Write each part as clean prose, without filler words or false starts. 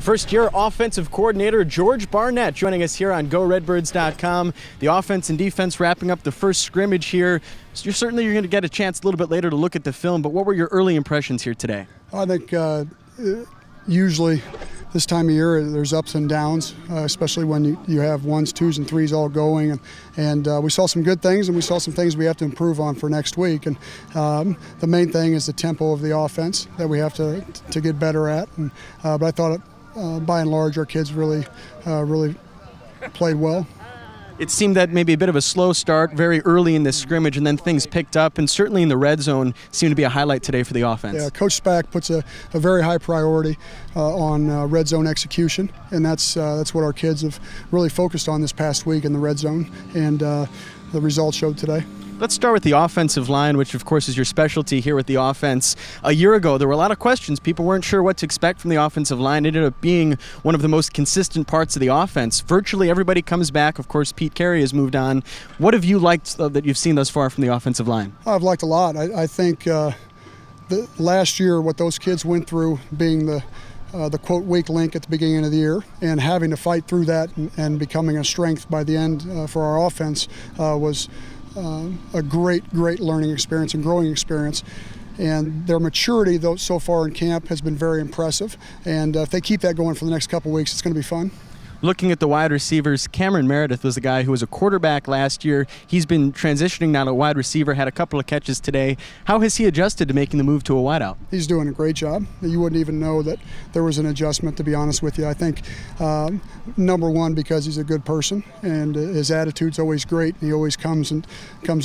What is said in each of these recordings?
First-year Offensive Coordinator George Barnett joining us here on GoRedBirds.com. The offense and defense wrapping up the first scrimmage here. So you're going to get a chance a little bit later to look at the film, but what were your early impressions here today? I think usually this time of year there's ups and downs, especially when you have ones, twos, and threes all going. And we saw some good things, and we saw some things we have to improve on for next week. And the main thing is the tempo of the offense that we have to get better at. And, but I thought, by and large, our kids really played well. It seemed that maybe a bit of a slow start very early in this scrimmage, and then things picked up, and certainly in the red zone seemed to be a highlight today for the offense. Yeah, Coach Spack puts a very high priority on red zone execution, and that's what our kids have really focused on this past week in the red zone, and the results showed today. Let's start with the offensive line, which of course is your specialty here with the offense. A year ago, there were a lot of questions. People weren't sure what to expect from the offensive line. It ended up being one of the most consistent parts of the offense. Virtually everybody comes back. Of course, Pete Carey has moved on. What have you liked that you've seen thus far from the offensive line? I've liked a lot. I think last year what those kids went through, being the quote weak link at the beginning of the year, and having to fight through that and becoming a strength by the end for our offense was a great learning experience and growing experience. And their maturity, though, so far in camp has been very impressive. And if they keep that going for the next couple of weeks, it's going to be fun. Looking at the wide receivers, Cameron Meredith was the guy who was a quarterback last year. He's been transitioning now to wide receiver, had a couple of catches today. How has he adjusted to making the move to a wideout? He's doing a great job. You wouldn't even know that there was an adjustment, to be honest with you. I think, number one, because he's a good person, and his attitude's always great. He always comes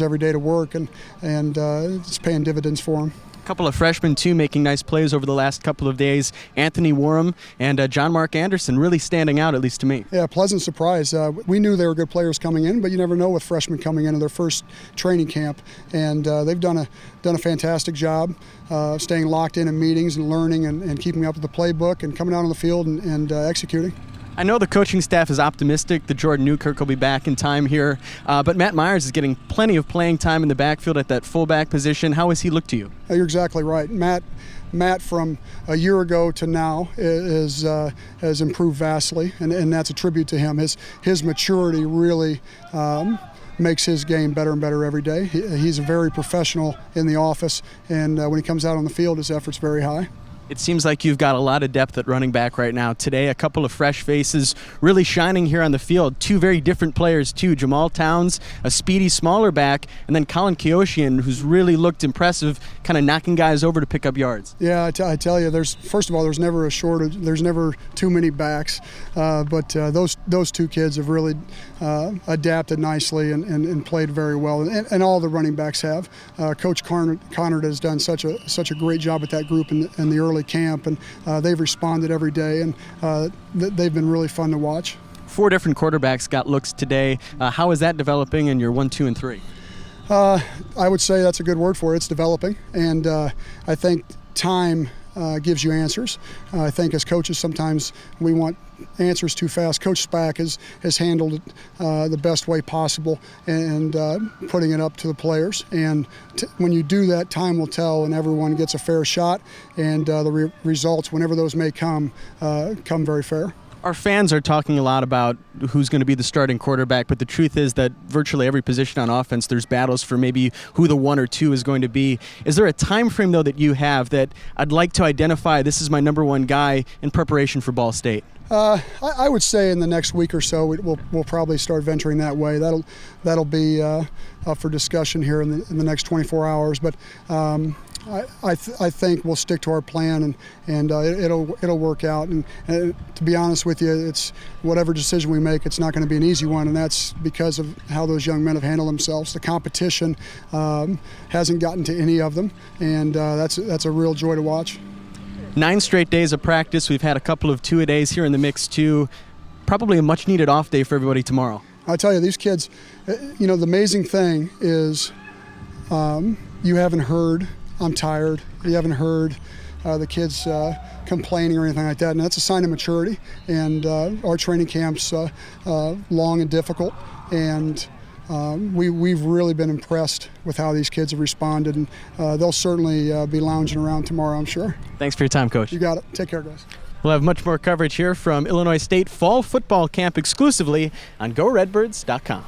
every day to work, and it's paying dividends for him. A couple of freshmen, too, making nice plays over the last couple of days. Anthony Warham and John Mark Anderson really standing out, at least to me. Yeah, pleasant surprise. We knew they were good players coming in, but you never know with freshmen coming into their first training camp. And they've done a fantastic job staying locked in meetings and learning and keeping up with the playbook and coming out on the field and executing. I know the coaching staff is optimistic that Jordan Newkirk will be back in time here, but Matt Myers is getting plenty of playing time in the backfield at that fullback position. How has he looked to you? You're exactly right. Matt from a year ago to now has improved vastly, and that's a tribute to him. His maturity really makes his game better and better every day. He's a very professional in the office, and when he comes out on the field, his effort's very high. It seems like you've got a lot of depth at running back right now. Today, a couple of fresh faces really shining here on the field. Two very different players, too. Jamal Towns, a speedy, smaller back, and then Colin Keoshian, who's really looked impressive, kind of knocking guys over to pick up yards. Yeah, I tell you, first of all, there's never a shortage. There's never too many backs. But those two kids have really adapted nicely and played very well. And all the running backs have. Coach Connard has done such a great job with that group in the early camp, and they've responded every day, and they've been really fun to watch. 4 different quarterbacks got looks today. How is that developing in your 1, 2, and 3? I would say that's a good word for it. It's developing, and I think time gives you answers. I think as coaches sometimes we want answers too fast. Coach Spack has handled it the best way possible and putting it up to the players. And when you do that, time will tell, and everyone gets a fair shot. And the results, whenever those may come very fair. Our fans are talking a lot about who's going to be the starting quarterback, but the truth is that virtually every position on offense, there's battles for maybe who the 1 or 2 is going to be. Is there a time frame, though, that you have that I'd like to identify this is my number 1 guy in preparation for Ball State? I would say in the next week or so we'll probably start venturing that way. That'll be up for discussion here in the next 24 hours. But I think we'll stick to our plan and it'll work out. And to be honest with you, it's whatever decision we make, it's not going to be an easy one, and that's because of how those young men have handled themselves. The competition hasn't gotten to any of them, and that's a real joy to watch. 9 straight days of practice. We've had a couple of 2-a-days here in the mix too. Probably a much needed off day for everybody tomorrow. I tell you, these kids, the amazing thing is you haven't heard, I'm tired. You haven't heard the kids complaining or anything like that, and that's a sign of maturity. And our training camp's long and difficult, and we've really been impressed with how these kids have responded, and they'll certainly be lounging around tomorrow, I'm sure. Thanks for your time, Coach. You got it. Take care, guys. We'll have much more coverage here from Illinois State Fall Football Camp exclusively on GoRedbirds.com.